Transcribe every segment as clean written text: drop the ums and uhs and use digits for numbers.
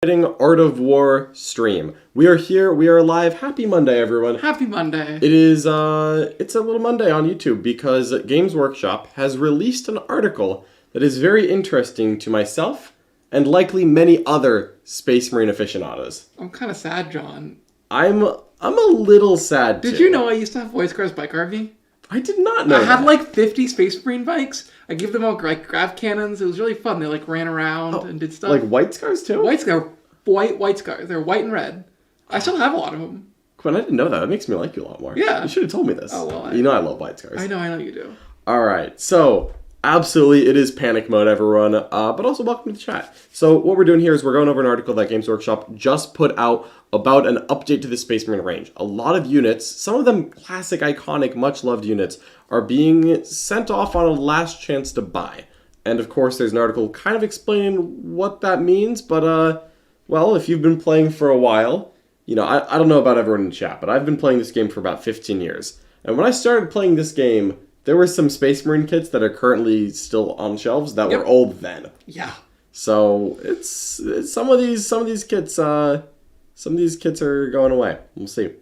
Art of War stream. We are here, we are live. Happy Monday, everyone. Happy Monday. It is, it's a little Monday on YouTube because Games Workshop has released an article that is very interesting to myself and likely many other Space Marine aficionados. I'm kind of sad, John. I'm a little sad, too. Did you know I used to have Voice Car's bike RV? I did not know I had like 50 Space Marine bikes. I gave them all like grav cannons. It was really fun. They like ran around and did stuff. Like white scars too? White scars. White scars. They're white and red. I still have a lot of them. Quinn, I didn't know that. That makes me like you a lot more. Yeah. You should have told me this. Oh, well, you know I love white scars. I know you do. Alright, so absolutely it is panic mode, everyone. But also welcome to the chat. So what we're doing here is we're going over an article that Games Workshop just put out about an update to the Space Marine range. A lot of units, some of them classic, iconic, much-loved units, are being sent off on a last chance to buy. And of course, there's an article kind of explaining what that means, but, well, if you've been playing for a while, you know, I don't know about everyone in the chat, but I've been playing this game for about 15 years. And when I started playing this game, there were some Space Marine kits that are currently still on shelves that were old then. Yeah. So, it's some of these kits, some of these kits are going away. We'll see.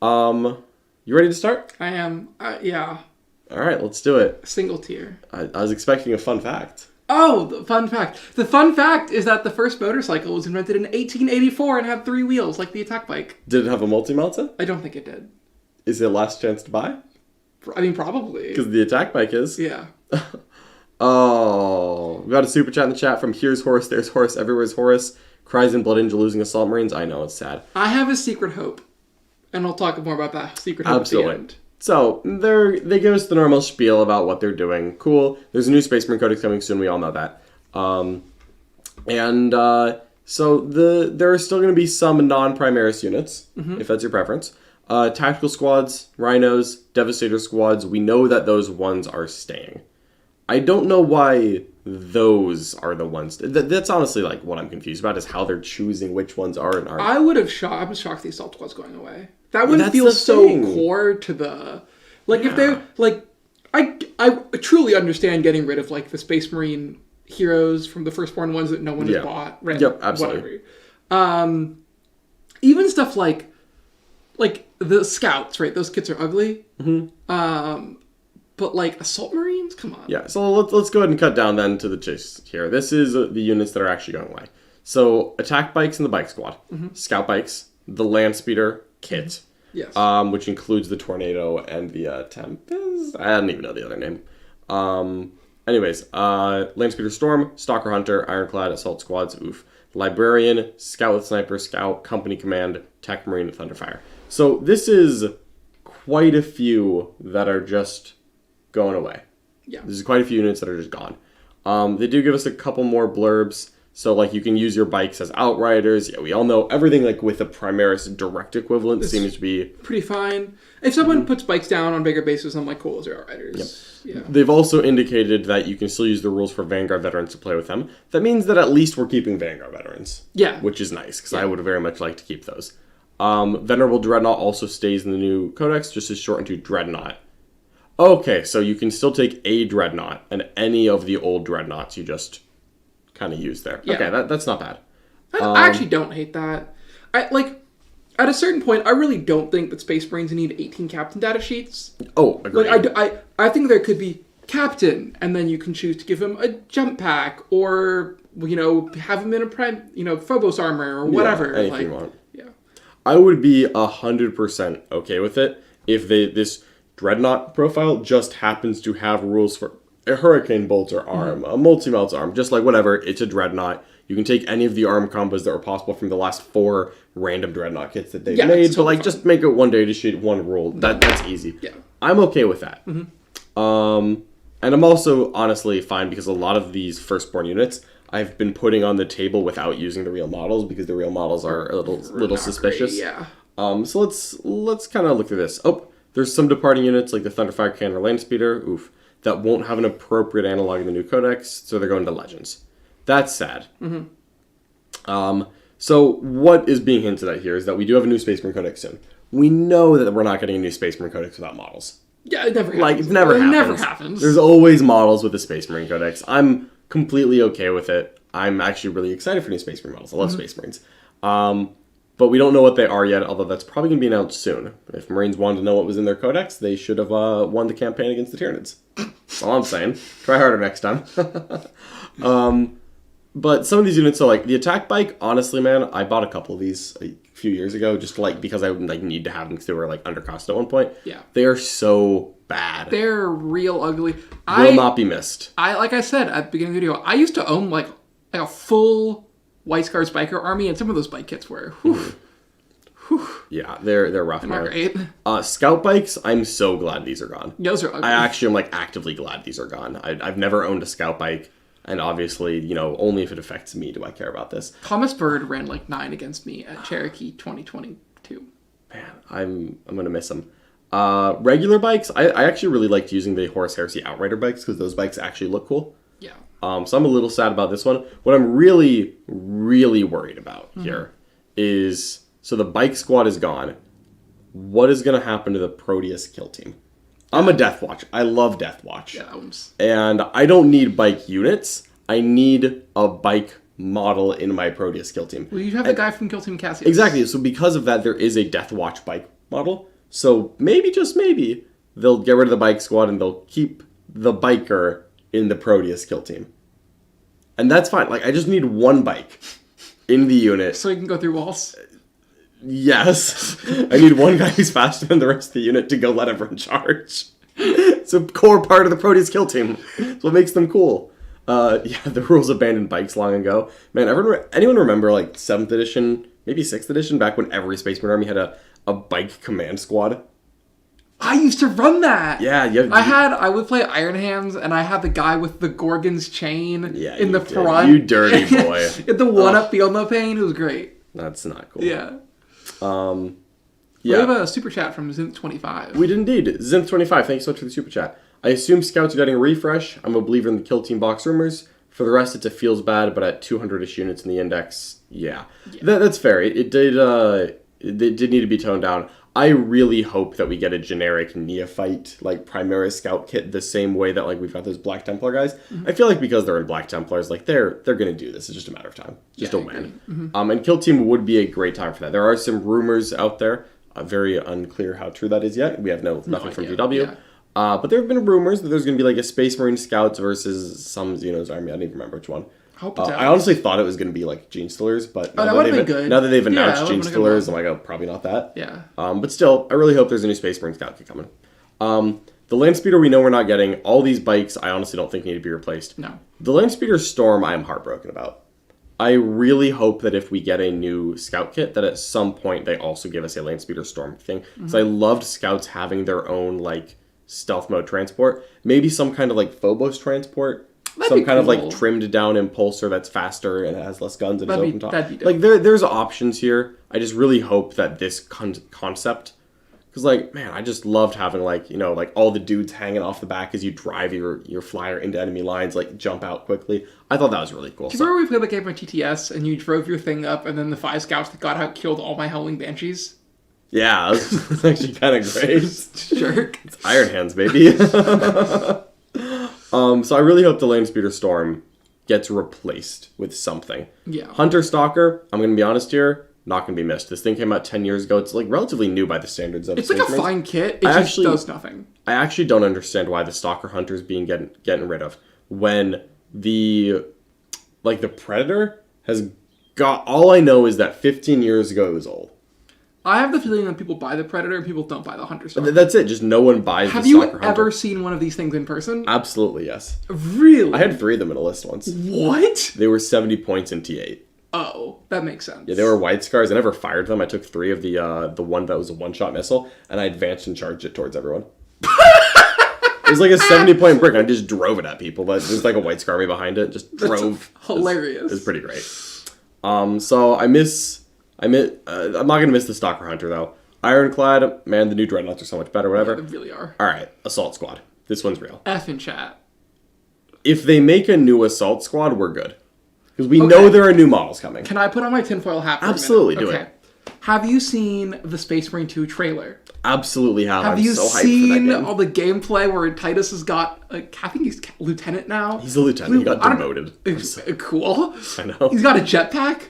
You ready to start? I am. Yeah. All right, let's do it. Single tier. I was expecting a fun fact. Oh, the fun fact. The fun fact is that the first motorcycle was invented in 1884 and had 3 wheels, like the attack bike. Did it have a multi-melta? I don't think it did. Is it last chance to buy? I mean, probably. Because the attack bike is. Yeah. Oh, we got a super chat in the chat from Here's Horus, There's Horus, Everywhere's Horus. Cries in Blood Angel losing Assault Marines. I know, it's sad. I have a secret hope. And I'll talk more about that secret hope at the end. So, they give us the normal spiel about what they're doing. Cool. There's a new Space Marine Codex coming soon. We all know that. So there are still going to be some non-primaris units, if that's your preference. Tactical squads, rhinos, devastator squads. We know that those ones are staying. I don't know why those are the ones. That's honestly like what I'm confused about is how they're choosing which ones are and aren't. I was shocked the assault squad's going away. That would feel so core to the if they're like I truly understand getting rid of like the Space Marine heroes from the Firstborn ones that no one has bought. Right? Yep, absolutely. Whatever. Even stuff like the scouts, right? Those kits are ugly. Mm-hmm. But like assault marines, come on. Yeah, so let's go ahead and cut down then to the chase here. This is the units that are actually going away. So attack bikes in the bike squad, scout bikes, the land speeder kit, yes, which includes the tornado and the tempest. I don't even know the other name. Anyways, land speeder storm, stalker hunter, ironclad, assault squads, librarian, scout with sniper, scout, company command, tech marine, thunderfire. So this is quite a few that are just going away. Yeah. There's quite a few units that are just gone. They do give us a couple more blurbs. So, like, you can use your bikes as outriders. Yeah, we all know everything, like, with a primaris direct equivalent seems to be pretty fine. If someone puts bikes down on bigger bases, I'm like, cool, those are outriders. Yep. Yeah. They've also indicated that you can still use the rules for Vanguard veterans to play with them. That means that at least we're keeping Vanguard veterans. Yeah. Which is nice, because I would very much like to keep those. Venerable Dreadnought also stays in the new Codex, just is shortened to Dreadnought. Okay, so you can still take a Dreadnought, and any of the old Dreadnoughts you just kind of use there. Yeah. Okay, that's not bad. I actually don't hate that. At a certain point, I really don't think that Space Marines need 18 captain data sheets. Oh, agreed. I think there could be captain, and then you can choose to give him a jump pack, or, have him in a Phobos armor, or whatever. Yeah, anything you want. Yeah. I would be 100% okay with it if this Dreadnought profile just happens to have rules for a Hurricane Bolter arm, a Multi-Melt's arm, just like whatever, it's a Dreadnought. You can take any of the arm combos that were possible from the last 4 random Dreadnought kits that they've made, but like just make it one data sheet, one rule. That's easy. Yeah. I'm okay with that. And I'm also honestly fine because a lot of these Firstborn units I've been putting on the table without using the real models because the real models are a little suspicious. Great, yeah. So let's kind of look through this. Oh, there's some departing units like the Thunderfire Cannon or Land Speeder, that won't have an appropriate analog in the new Codex, so they're going to Legends. That's sad. So what is being hinted at here is that we do have a new Space Marine Codex soon. We know that we're not getting a new Space Marine Codex without models. Yeah, it never happens. It never happens. There's always models with the Space Marine Codex. I'm completely okay with it. I'm actually really excited for new Space Marine models. I love Space Marines. But we don't know what they are yet, although that's probably going to be announced soon. If Marines wanted to know what was in their Codex, they should have won the campaign against the Tyranids. That's all I'm saying. Try harder next time. But some of these units, so like the attack bike, honestly, man, I bought a couple of these a few years ago, just like because I would like need to have them because they were like undercost at one point. Yeah. They are so bad. They're real ugly. Will not be missed. Like I said at the beginning of the video, I used to own like a full White Scars biker army, and some of those bike kits were Yeah, they're rough. Not great. Scout bikes, I'm so glad these are gone. Those are ugly. I actually am like actively glad these are gone. I've never owned a scout bike, and obviously, you know, only if it affects me do I care about this. Thomas Bird ran like 9 against me at Cherokee 2022. Man, I'm gonna miss him. Regular bikes, I actually really liked using the Horus Heresy Outrider bikes because those bikes actually look cool. Yeah. So I'm a little sad about this one. What I'm really, really worried about here is, so the bike squad is gone. What is going to happen to the Proteus kill team? I'm a Death Watch. I love Death Watch. Yeah, and I don't need bike units. I need a bike model in my Proteus kill team. Well, you have the guy from Kill Team Cassius. Exactly. So because of that, there is a Death Watch bike model. So maybe, just maybe, they'll get rid of the bike squad and they'll keep the biker in the Proteus kill team. And that's fine. Like, I just need one bike in the unit. So you can go through walls? Yes. I need one guy who's faster than the rest of the unit to go let everyone charge. It's a core part of the Proteus kill team. It's what makes them cool. Yeah, the rules abandoned bikes long ago. Man, anyone remember, like, 7th edition, maybe 6th edition, back when every Space Marine army had a bike command squad? I used to run that. Yeah, I would play Iron Hands, and I had the guy with the Gorgon's chain in the front. You dirty boy. The one-up Feel No Pain. It was great. That's not cool. Yeah. Yeah. We have a super chat from Zinth25. We did indeed. Zinth25, thank you so much for the super chat. I assume Scouts are getting a refresh. I'm a believer in the Kill Team box rumors. For the rest, it feels bad, but at 200-ish units in the index, yeah. That's fair. It did need to be toned down. I really hope that we get a generic neophyte, like, Primaris Scout kit the same way that, like, we've got those Black Templar guys. I feel like because they're in Black Templars, like, they're going to do this. It's just a matter of time. Just a when. And Kill Team would be a great time for that. There are some rumors out there. Very unclear how true that is yet. We have nothing from GW. Yeah. But there have been rumors that there's going to be, like, a Space Marine Scouts versus some Xenos army. I don't even remember which one. I honestly thought it was going to be, like, Gene Stealers, but now that they've announced Gene Stealers, I'm like, oh, probably not that. Yeah. But still, I really hope there's a new Space Marine Scout kit coming. The Landspeeder we know we're not getting. All these bikes, I honestly don't think need to be replaced. No. The Landspeeder Storm, I'm heartbroken about. I really hope that if we get a new Scout kit, that at some point they also give us a Landspeeder Storm thing. Because I loved Scouts having their own, like, stealth mode transport. Maybe some kind of, like, Phobos transport. Some kind of, like, trimmed down impulsor that's faster and has less guns and is open top. Like, there's options here. I just really hope that this concept... Because, like, man, I just loved having, like, you know, like, all the dudes hanging off the back as you drive your flyer into enemy lines, like, jump out quickly. I thought that was really cool. Do you remember we played the game on TTS and you drove your thing up and then the 5 scouts that got out killed all my Howling Banshees? Yeah, it was actually kind of great. Jerk. It's Iron Hands, baby. So I really hope the Landspeeder Storm gets replaced with something. Yeah. Hunter Stalker, I'm going to be honest here, not going to be missed. This thing came out 10 years ago. It's, like, relatively new by the standards of It's like a fine kit. It just does nothing. I actually don't understand why the Stalker Hunter is being getting rid of. When the Predator has got... All I know is that 15 years ago it was old. I have the feeling that people buy the Predator and people don't buy the Hunter Stalker. That's it. Just no one buys the Stalker Hunter. Have you ever seen one of these things in person? Absolutely, yes. Really? I had 3 of them in a list once. What? They were 70 points in T8. Oh, that makes sense. Yeah, they were White Scars. I never fired them. I took 3 of the one that was a one-shot missile, and I advanced and charged it towards everyone. It was like a 70-point brick. I just drove it at people, but there's like a White Scar behind it. Just drove. Hilarious. It was pretty great. So I'm not gonna miss the Stalker Hunter though. Ironclad, man, the new Dreadnoughts are so much better. Whatever. Yeah, they really are. All right, Assault Squad. This one's real. F in chat. If they make a new Assault Squad, we're good. Because we know there are new models coming. Can I put on my tinfoil hat for Absolutely, a minute? do it. Have you seen the Space Marine 2 trailer? Absolutely have. Have I'm you so hyped for that seen game. all the gameplay where Titus has got, I think he's lieutenant now? He's a lieutenant. He got demoted. Cool. I know. He's got a jetpack.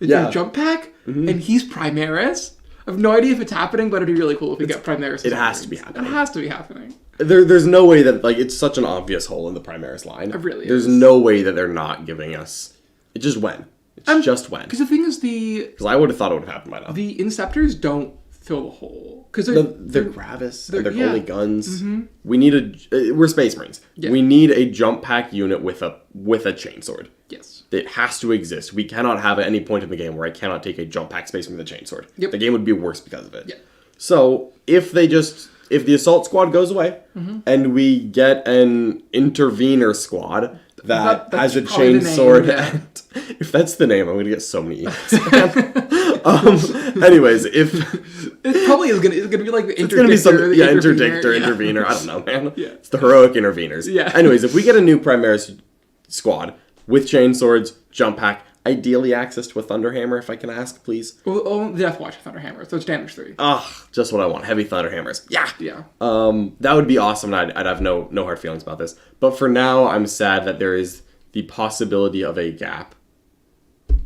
A jump pack. And he's primaris. I have no idea if it's happening, but it'd be really cool if we get primaris. It has to be happening. It has to be happening. There's no way that, like, it's such an obvious hole in the primaris line. It really There's is. no way that they're not giving us. It just went. It's just went. Because the thing is, Because I would have thought it would have happened by now. the Inceptors don't fill the hole. Because They're Gravis, and they're only guns. We need we're Space Marines. Yeah. We need a jump pack unit with a chainsword. Yes. It has to exist. We cannot have at any point in the game where I cannot take a jump pack Space Marine with a chainsword. Yep. The game would be worse because of it. Yeah. So if the assault squad goes away and we get an intervener squad that has a chainsword, and if that's the name, I'm gonna get so many emails. Anyways, if it probably is gonna be like the it's gonna be some interdictor, intervener. I don't know, man. Yeah. It's the heroic interveners. Yeah. Anyways, if we get a new Primaris squad with chainswords, jump pack, ideally access to a Thunderhammer, if I can ask, please. Well, Death Watch Thunderhammer, so it's damage 3. Just what I want. Heavy Thunderhammers. Yeah. Yeah. That would be awesome, and I'd have no hard feelings about this. But for now, I'm sad that there is the possibility of a gap.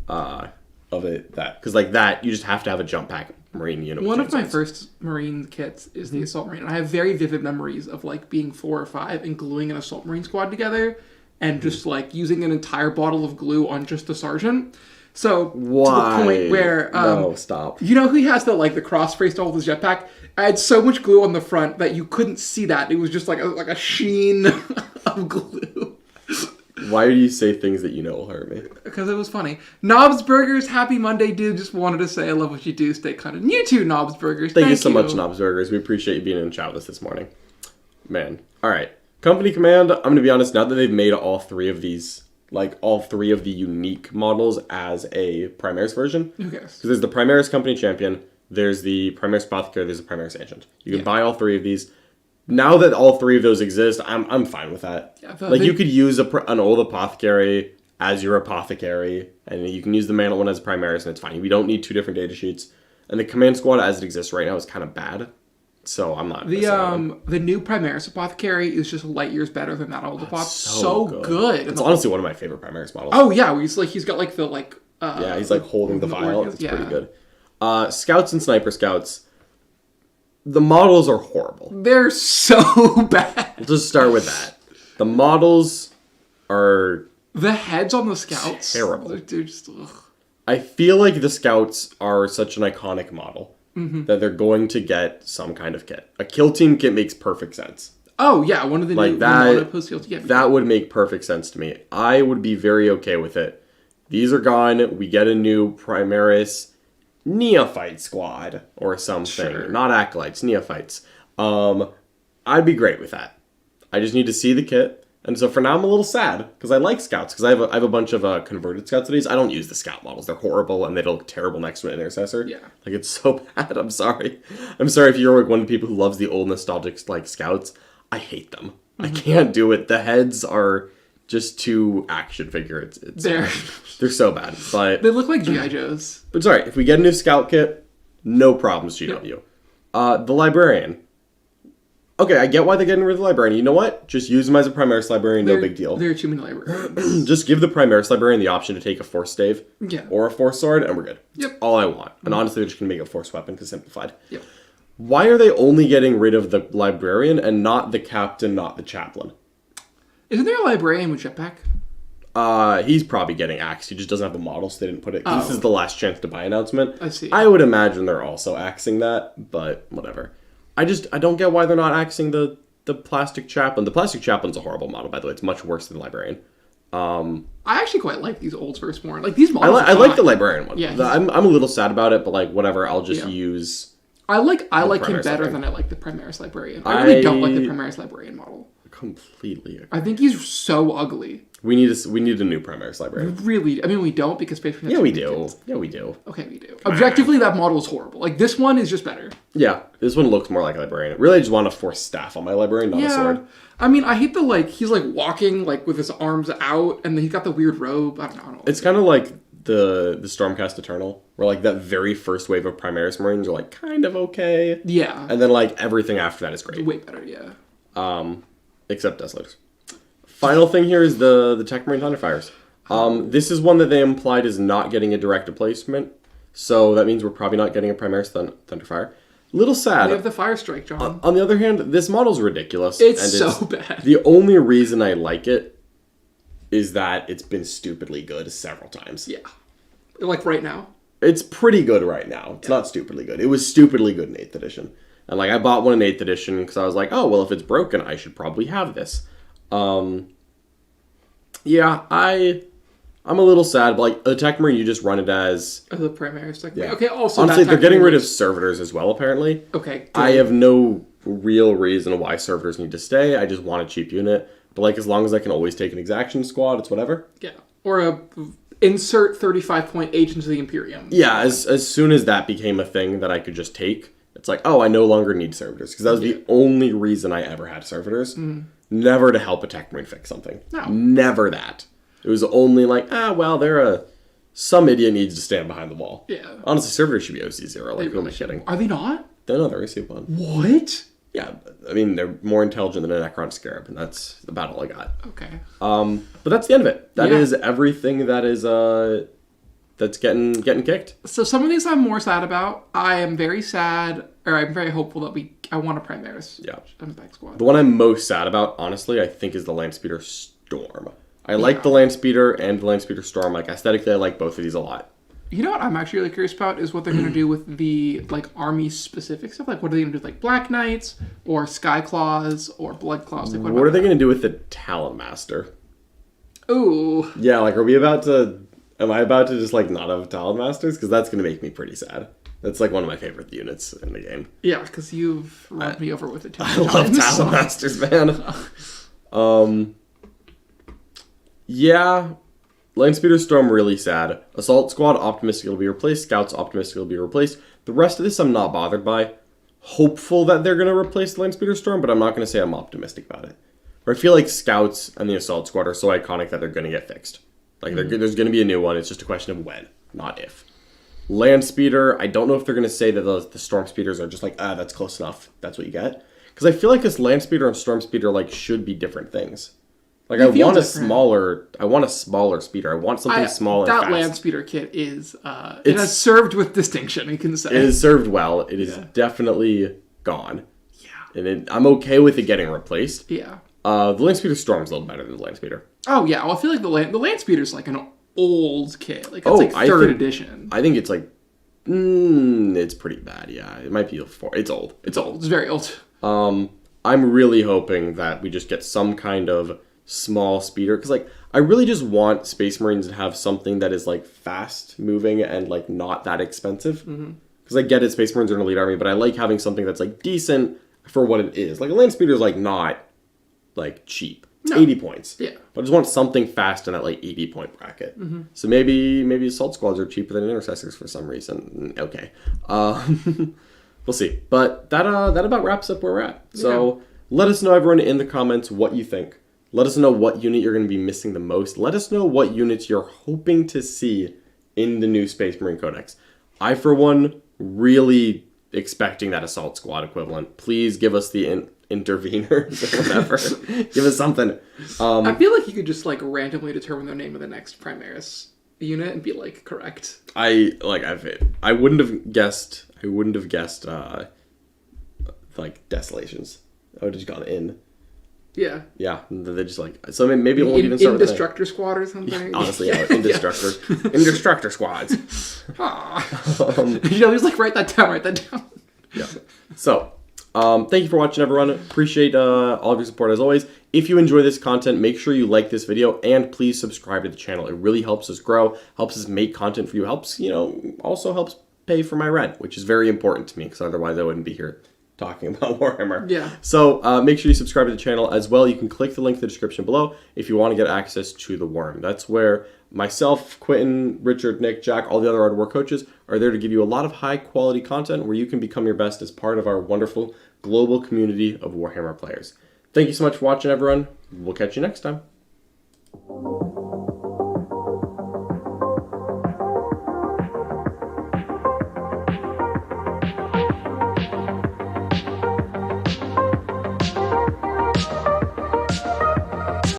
Because like that, you just have to have a jump pack Marine unit. One of my first Marine kits is the Assault Marine, and I have very vivid memories of like being 4 or 5 and gluing an Assault Marine squad together, and just like using an entire bottle of glue on just the sergeant. So why? To the point where no, stop. You know, he has the cross brace all with his jetpack. I had so much glue on the front that you couldn't see that. It was just like a sheen of glue. Why do you say things that you know will hurt me? Because it was funny. Knobs Burgers, happy Monday, dude. Just wanted to say I love what you do. Stay kind. And you too, Knobs Burgers. Thank you so much, Knobs Burgers. We appreciate you being in chat with us this morning. Man. All right. Company Command, I'm going to be honest, now that they've made all 3 of these, like all 3 of the unique models as a Primaris version. Who cares? Because there's the Primaris Company Champion, there's the Primaris Apothecary, there's the Primaris Ancient. You can buy all 3 of these. Now that all 3 of those exist, I'm fine with that. Yeah, you could use an old Apothecary as your Apothecary, and you can use the Mantle one as Primaris, and it's fine. We don't need 2 different data sheets. And the Command Squad as it exists right now is kind of bad. So I'm not. The new Primaris Apothecary is just light years better than that old Apothecary. So good. It's honestly one of my favorite Primaris models. Oh yeah, he's got like the yeah, he's like holding the vial. It's pretty good. Scouts and Sniper Scouts. The models are horrible. They're so bad. We'll just start with that. The models are the heads on the Scouts terrible. They're just. Ugh. I feel like the Scouts are such an iconic model. That they're going to get some kind of kit. A kill team kit makes perfect sense. Oh yeah, one of the new post kills. Yeah, that would make perfect sense to me. I would be very okay with it. These are gone. We get a new Primaris Neophyte squad or something. Sure. Not acolytes, neophytes. I'd be great with that. I just need to see the kit. And so for now, I'm a little sad because I like Scouts because I have a bunch of converted Scouts of these. I don't use the Scout models; they're horrible and they look terrible next to an Intercessor. Yeah, like it's so bad. I'm sorry. I'm sorry if you're like one of the people who loves the old nostalgic like Scouts. I hate them. I can't do it. The heads are just too action figure. They're so bad. But they look like GI Joes. But sorry, if we get a new Scout kit, no problems. GW. Yep. The Librarian. Okay, I get why they're getting rid of the Librarian. You know what? Just use them as a Primaris Librarian, no big deal. There are too many Librarians. Just give the Primaris Librarian the option to take a Force Stave or a Force Sword, and we're good. Yep. All I want. And honestly, they're just going to make a Force Weapon because simplified. Yep. Why are they only getting rid of the Librarian and not the Captain, not the Chaplain? Isn't there a Librarian with jetpack? He's probably getting axed. He just doesn't have the model, so they didn't put it. This is the last chance to buy announcement. I see. I would imagine they're also axing that, but whatever. I don't get why they're not axing the Plastic Chaplain. The Plastic Chaplain's a horrible model, by the way. It's much worse than the Librarian. I actually quite like these old Firstborn. Like these models. I like the Librarian one. Yeah, I'm a little sad about it, but like whatever. I'll just use. I like him better than I like the Primaris Librarian. I really don't like the Primaris Librarian model. Completely agree. I think he's so ugly. We need a new Primaris Librarian. Really? I mean, we don't because Space Marine. Yeah, we do. Yeah, we do. Okay, we do. Objectively, that model is horrible. Like this one is just better. Yeah, this one looks more like a Librarian. Really, I just want a Force Staff on my Librarian, not a sword. I mean, I hate he's like walking like with his arms out, and then he's got the weird robe. I don't know. It's kind of like the Stormcast Eternal, where like that very first wave of Primaris Marines are like kind of okay. Yeah. And then like everything after that is great. Way better, yeah. Except Desolators. Final thing here is the Tech Marine Thunderfires. This is one that they implied is not getting a direct replacement, so that means we're probably not getting a Primaris Thunderfire. Little sad. We have the Fire Strike, John. On the other hand, this model's ridiculous. It's so bad. The only reason I like it is that it's been stupidly good several times. Yeah. Like right now. It's pretty good right now. It's not stupidly good. It was stupidly good in 8th edition. And like I bought one in 8th edition because I was like, oh, well, if it's broken, I should probably have this. Yeah, I'm a little sad, but like a Tech Marine, you just run it as the Primaris Tech Marine. Yeah. Okay, also honestly, they're getting rid of servitors as well, apparently. Okay. Good. I have no real reason why servitors need to stay. I just want a cheap unit. But like as long as I can always take an exaction squad, it's whatever. Yeah. Or insert 35-point agents of the Imperium. Yeah, as soon as that became a thing that I could just take, it's like, oh, I no longer need servitors. Because that was the only reason I ever had servitors. Never to help a Tech Marine fix something. No. Never that. It was only like, well, some idiot needs to stand behind the wall. Yeah. Honestly, servitors should be OC0. Like, who am I kidding? Are they not? No, they're AC1. What? Yeah, I mean, they're more intelligent than a Necron Scarab, and that's about all I got. Okay. But that's the end of it. That is everything that is, that's getting kicked. So some of these I'm more sad about. I am very sad, or I'm very hopeful that I want a Primaris. Yeah. Back squad. The one I'm most sad about, honestly, I think is the Landspeeder Storm. I like the Landspeeder and the Landspeeder Storm. Like, aesthetically, I like both of these a lot. You know what I'm actually really curious about is what they're going to do with the, like, army-specific stuff. Like, what are they going to do with, like, Black Knights, or Sky Claws, or Blood Claws? Like, what are they going to do with the Talon Master? Ooh. Yeah, like, am I about to just, like, not have Talon Masters? Because that's going to make me pretty sad. That's, like, one of my favorite units in the game. Yeah, because you've rubbed me over with it too. I love Talon Masters, man. Yeah, Landspeeder Storm really sad. Assault Squad optimistic will be replaced. Scouts optimistic will be replaced. The rest of this I'm not bothered by. Hopeful that they're going to replace the Landspeeder Storm, but I'm not going to say I'm optimistic about it. Or I feel like Scouts and the Assault Squad are so iconic that they're going to get fixed. Like there's going to be a new one. It's just a question of when, not if. Landspeeder, I don't know if they're going to say that the Storm Speeders are just like, that's close enough. That's what you get. Because I feel like this Landspeeder and Storm Speeder like should be different things. Like I want a smaller speeder. I want something small and fast. That land speeder kit is it has served with distinction, you can say. It has served well. It is definitely gone. Yeah. And I'm okay with it getting replaced. Yeah. The land speeder Storm's a little better than the land speeder. Oh yeah, well, I feel like the land speeder's like an old kit. Like it's like third edition. I think it's like it's pretty bad, yeah. It might be it's old. It's old. It's very old. I'm really hoping that we just get some kind of small speeder, because like I really just want Space Marines to have something that is like fast moving and like not that expensive, because I get it, Space Marines are an elite army, but I like having something that's like decent for what it is. Like a land speeder is like not like cheap. It's 80 points. Yeah, but I just want something fast in that like 80 point bracket. So maybe assault squads are cheaper than intercessors for some reason. Okay, we'll see. But that about wraps up where we're at. So let us know, everyone, in the comments what you think. Let us know what unit you're going to be missing the most. Let us know what units you're hoping to see in the new Space Marine Codex. I, for one, really expecting that Assault Squad equivalent. Please give us the interveners or whatever. Give us something. I feel like you could just like randomly determine the name of the next Primaris unit and be like correct. I wouldn't have guessed like Desolations. I would have just gone in. Yeah. Yeah, they're just like, so maybe it won't even start with Indestructor Squad or something. Yeah, honestly, Indestructor Squads. Just like write that down. Yeah. So, thank you for watching, everyone. Appreciate all of your support as always. If you enjoy this content, make sure you like this video and please subscribe to the channel. It really helps us grow, helps us make content for you, also helps pay for my rent, which is very important to me because otherwise I wouldn't be here talking about Warhammer. Yeah. So make sure you subscribe to the channel as well. You can click the link in the description below if you want to get access to the Worm. That's where myself, Quentin, Richard, Nick, Jack, all the other Art of War coaches are there to give you a lot of high quality content where you can become your best as part of our wonderful global community of Warhammer players. Thank you so much for watching, everyone. We'll catch you next time.